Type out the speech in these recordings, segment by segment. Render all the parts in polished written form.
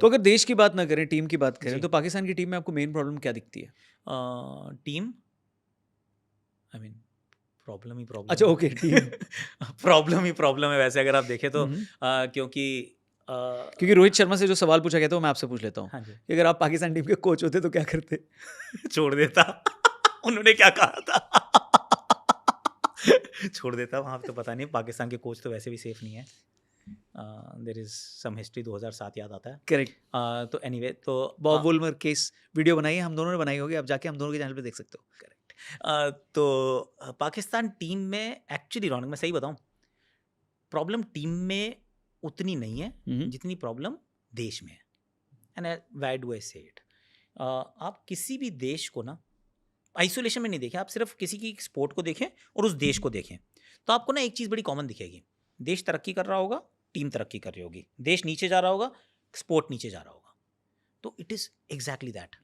तो अगर देश की बात ना करें, टीम की बात करें, जी। तो पाकिस्तान की टीम में आपको मेन प्रॉब्लम क्या दिखती है? टीम आई मीन प्रॉब्लम ही अच्छा, प्रॉब्लम ओके, टीम। है। प्रॉब्लम ही प्रॉब्लम है वैसे अगर आप देखें तो हुँ। क्योंकि क्योंकि रोहित शर्मा से जो सवाल पूछा गया था वो मैं आपसे पूछ लेता हूँ, हाँ जी। कि अगर आप पाकिस्तान टीम के कोच होते तो क्या करते? छोड़ देता। उन्होंने क्या कहा था? छोड़ देता वहाँ पे तो पता नहीं पाकिस्तान के कोच तो वैसे भी सेफ नहीं है। देयर इज़ सम हिस्ट्री 2007 याद आता है। करेक्ट। तो एनीवे तो बॉब वोल्मर केस वीडियो बनाई है, हम दोनों ने बनाई होगी, आप जाके हम दोनों के चैनल पे देख सकते हो। करेक्ट। तो पाकिस्तान टीम में एक्चुअली रौनक मैं सही बताऊँ प्रॉब्लम टीम में उतनी नहीं है हुँ, हुँ। जितनी प्रॉब्लम देश में है। एंड व्हाई डू आई से इट? आप किसी भी देश को ना आइसोलेशन में नहीं देखें, आप सिर्फ किसी की स्पोर्ट को देखें और उस देश को देखें, तो आपको ना एक चीज़ बड़ी कॉमन दिखेगी। देश तरक्की कर रहा होगा, टीम तरक्की कर रही होगी। देश नीचे जा रहा होगा, स्पोर्ट नीचे जा रहा होगा। तो इट इज़ एग्जैक्टली दैट।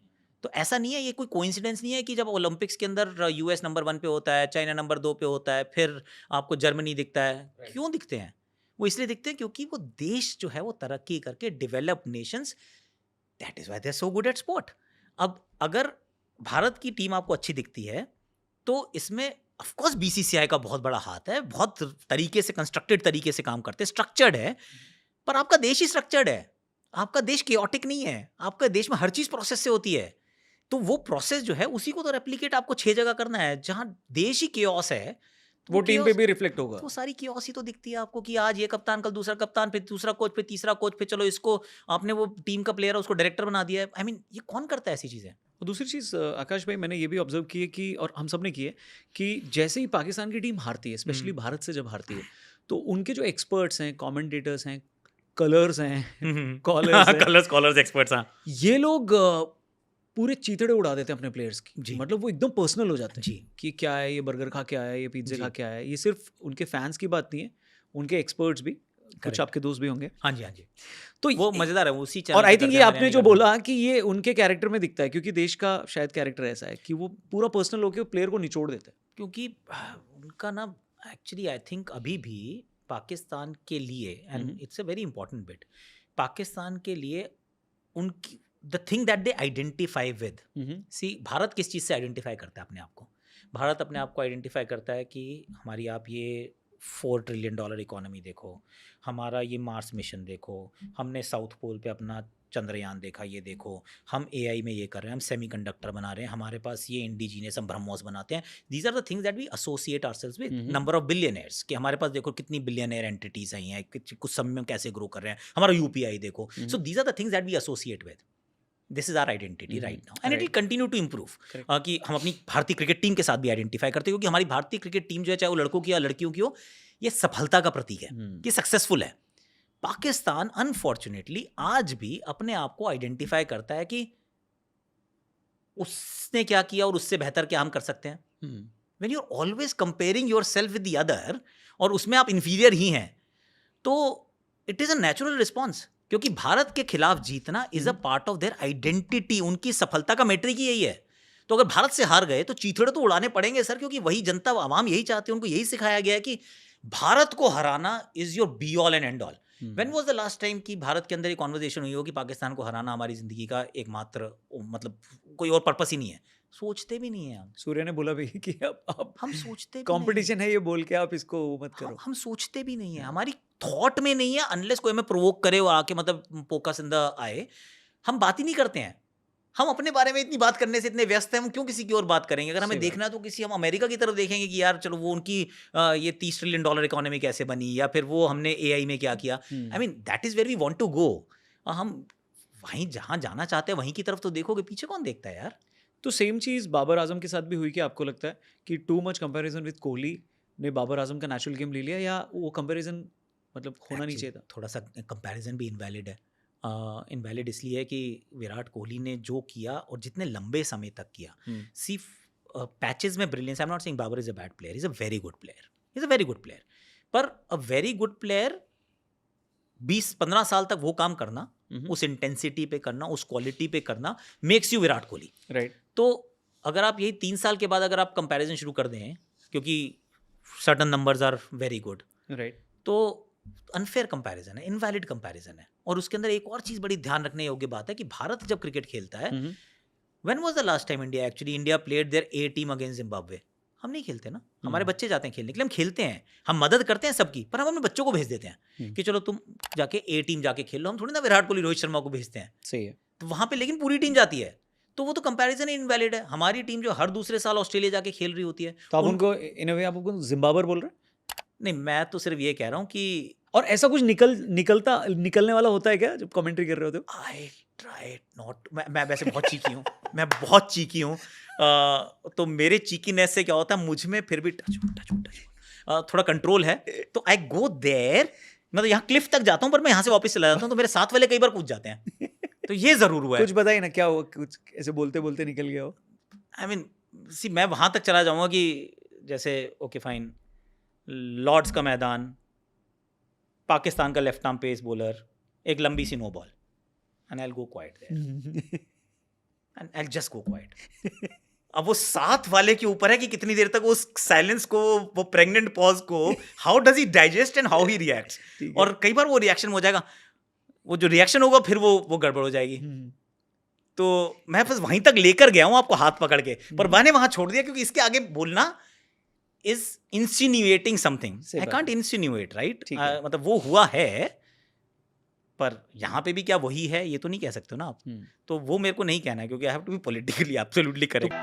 तो ऐसा नहीं है, ये कोई कोइंसिडेंस नहीं है कि जब ओलंपिक्स के अंदर यूएस नंबर 1 पे होता है, चाइना नंबर 2 पे होता है, फिर आपको जर्मनी दिखता है। क्यों दिखते हैं? वो इसलिए दिखते हैं क्योंकि वो देश जो है वो तरक्की करके developed nations, that is why they are so good at sport. अब अगर भारत की टीम आपको अच्छी दिखती है, तो इसमें ऑफ कोर्स बीसीसीआई का बहुत बड़ा हाथ है, बहुत तरीके से कंस्ट्रक्टेड तरीके से काम करते हैं, स्ट्रक्चर्ड है, पर आपका देश ही स्ट्रक्चर्ड है। आपका देश केओटिक नहीं है, आपका देश में हर चीज़ प्रोसेस से होती है। तो वो प्रोसेस जो है उसी को तो रेप्लिकेट आपको 6 जगह करना है, जहाँ देश ही केओस है, तो वो वो टीम पे केओस भी रिफ्लेक्ट तो होगा। वो सारी केओस ही तो दिखती है आपको कि आज ये कप्तान, कल दूसरा कप्तान, फिर दूसरा कोच, फिर तीसरा कोच, फिर चलो इसको आपने वो टीम का प्लेयर है उसको डायरेक्टर बना दिया है। आई मीन ये कौन करता है ऐसी चीज़ें? और दूसरी चीज़ आकाश भाई, मैंने ये भी ऑब्जर्व की है कि, और हम सब ने की है, कि जैसे ही पाकिस्तान की टीम हारती है, स्पेशली भारत से जब हारती है, तो उनके जो एक्सपर्ट्स हैं, कमेंटेटर्स हैं, कलर्स हैं, कॉलर्स हैं, कलर्स कॉलर्स एक्सपर्ट्स हाँ। ये लोग पूरे चीथड़े उड़ा देते हैं अपने प्लेयर्स की। जी। मतलब वो एकदम पर्सनल हो जाते हैं जी। कि क्या है ये, बर्गर खा के आया है, ये पिज़्ज़ा जी। खा के आया है। ये सिर्फ उनके फैंस की बात नहीं है, उनके एक्सपर्ट्स भी, कुछ करेक्ट। आपके दोस्त भी होंगे। हाँ जी, हाँ जी। तो वो ये, मज़ेदार है, वो उसी और चैनल आई पे थिंक करते ये हैं, आपने बिरयानी जो करते हैं। बोला कि ये उनके कैरेक्टर में दिखता है, क्योंकि देश का शायद कैरेक्टर ऐसा है कि वो पूरा पर्सनल होके प्लेयर को निचोड़ देते हैं। क्योंकि उनका ना एक्चुअली आई थिंक अभी भी पाकिस्तान के लिए हुँ, and hmm. It's a very important bit, Pakistan के लिए उनकी the thing that they identify with, hmm, hmm. See Bharat किस चीज़ से आइडेंटिफाई करता है अपने आप को? भारत अपने आप को आइडेंटिफाई करता है कि हमारी आप ये $4 ट्रिलियन इकोनॉमी देखो, हमारा ये मार्स मिशन देखो, हमने साउथ पोल पे अपना चंद्रयान देखा, ये देखो, हम एआई में ये कर रहे हैं, हम सेमीकंडक्टर बना रहे हैं, हमारे पास ये इंडिजीनियस हम ब्रह्मोस बनाते हैं। These are the things that we associate ourselves with. Hmm, hmm. Number of billionaires कि हमारे पास देखो कितनी बिलियनर एंटिटीज आई हैं, कुछ समय में कैसे ग्रो कर रहे हैं, हमारा यूपीआई देखो। Hmm, so hmm. These are the things that we associate with. This is our identity hmm, hmm. Right now and it will right, continue to improve. Correct. कि हम अपनी भारतीय क्रिकेट टीम के साथ भी आइडेंटिफाई करते हैं, क्योंकि हमारी भारतीय क्रिकेट टीम जो है, चाहे वो लड़कों की या लड़कियों की हो, ये सफलता का प्रतीक है हुँ। कि सक्सेसफुल है। पाकिस्तान अनफॉर्चुनेटली आज भी अपने आप को आइडेंटिफाई करता है कि उसने क्या किया और उससे बेहतर क्या हम कर सकते हैं। Hmm. When you are always comparing yourself with the other और उसमें आप इंफीरियर ही हैं, तो it is a natural response, क्योंकि भारत के खिलाफ जीतना is a part of their identity. उनकी सफलता का मेट्रिक ही यही है। तो अगर भारत से हार गए तो चीथड़े तो उड़ाने पड़ेंगे सर, क्योंकि वही जनता आवाम यही चाहती है, उनको यही सिखाया गया है कि भारत को हराना is your be all and and all. When was the last time कि भारत के अंदर ये कॉन्वर्जेशन हुई हो कि पाकिस्तान को हराना हमारी जिंदगी का एकमात्र मतलब कोई और पर्पस ही नहीं है? सोचते भी नहीं है हम। सूर्य ने बोला भी कि अब हम सोचते भी नहीं। कॉम्पिटिशन है ये बोल के आप इसको मत करो। हम सोचते भी नहीं है, हमारी थॉट में नहीं है, अनलेस कोई हमें प्रोवोक करे और आके मतलब पोका सिंधा आए, हम बात ही नहीं करते हैं। हम अपने बारे में इतनी बात करने से इतने व्यस्त हैं, हम क्यों किसी की और बात करेंगे? अगर हमें सही बात। देखना है तो किसी हम अमेरिका की तरफ देखेंगे कि यार चलो वो उनकी ये $30 ट्रिलियन इकोनॉमी कैसे बनी, या फिर वो हमने एआई में क्या किया। I hmm. Mean that is where we want to go. हम वहीं जहां जाना चाहते हैं वहीं की तरफ तो देखोगे, पीछे कौन देखता है यार? तो सेम चीज़ बाबर आज़म के साथ भी हुई, कि आपको लगता है कि too much comparison with Kohli ने बाबर आज़म का नेचुरल गेम ले लिया, या वो कंपैरिजन मतलब होना नहीं एक्चुअली चाहिए था? थोड़ा सा कंपैरिजन भी इनवैलिड है। इनवैलिड इसलिए है कि विराट कोहली ने जो किया और जितने लंबे समय तक किया, हुँ। सिर्फ पैचेस में brilliance. I am not saying Babar is a bad player, is a very good player, is a very good player. पर अ वेरी गुड प्लेयर 20-15 साल तक वो काम करना, हुँ, हुँ। उस इंटेंसिटी पे करना, उस क्वालिटी पे करना, makes you Virat Kohli. Right. तो अगर आप यही 3 साल के बाद अगर आप कंपैरिजन शुरू कर दें, क्योंकि certain numbers are very good, right. तो अनफेयर कंपैरिजन है, इनवैलिड कंपैरिजन है। और उसके अंदर एक और चीज़ बड़ी ध्यान रखने योग्य बात है कि भारत जब क्रिकेट खेलता है, when was the last time India played there a team against Zimbabwe? हम नहीं खेलते ना, हमारे बच्चे जाते हैं खेलने के लिए, हम खेलते हैं, हम मदद करते हैं सबकी, पर हम अपने बच्चों को भेज देते हैं कि चलो तुम जाके ए टीम जाके खेल लो। हम थोड़ी ना विराट कोहली, रोहित शर्मा को भेजते हैं। सही है। तो वहाँ पे लेकिन पूरी टीम जाती है, तो वो तो कंपैरिजन ही इनवैलिड है। हमारी टीम जो हर दूसरे साल ऑस्ट्रेलिया जाके खेल रही होती है, तो आप उनको इन अ वे आप उनको जिम्बाब्वे बोल रहे हैं? नहीं, मैं तो सिर्फ ये कह रहा हूँ कि और ऐसा कुछ निकलने वाला होता है क्या जब कमेंट्री कर रहे होते हो? I tried not. मैं वैसे बहुत चीकी हूँ, मैं बहुत चीकी हूँ। तो मेरे चीकीनेस से क्या होता है, मुझ में फिर भी थोड़ा कंट्रोल है, तो आई गो देयर। मैं तो यहाँ क्लिफ तक जाता हूँ, पर मैं यहाँ से वापस चला जाता हूँ, तो मेरे साथ वाले कई बार कूद जाते हैं। तो ये जरूर हुआ है। कुछ बताइए ना, क्या हुआ? कुछ ऐसे बोलते बोलते निकल गया हो? आई मीन सी, मैं वहाँ तक चला जाऊँगा कि जैसे ओके फाइन, लॉर्ड्स का मैदान, पाकिस्तान का लेफ्ट आर्म पेस बॉलर, एक लंबी सी no ball, and I will go quiet there, and I will just go quiet. अब वो साथ वाले के ऊपर है कि कितनी देर तक उस साइलेंस को, वो प्रेग्नेंट पॉज को, how does he digest and how he reacts. और कई बार वो रिएक्शन हो जाएगा, वो जो रिएक्शन होगा फिर वो गड़बड़ हो जाएगी। तो मैं बस वहीं तक लेकर गया हूँ आपको हाथ पकड़ के, पर मैंने वहां छोड़ दिया, क्योंकि इसके आगे बोलना is insinuating something. I can't insinuate, right? मतलब वो हुआ है, पर यहाँ पे भी क्या वही है ये तो नहीं कह सकते हो ना आप। तो वो मेरे को नहीं कहना है, क्योंकि I have to be politically absolutely correct.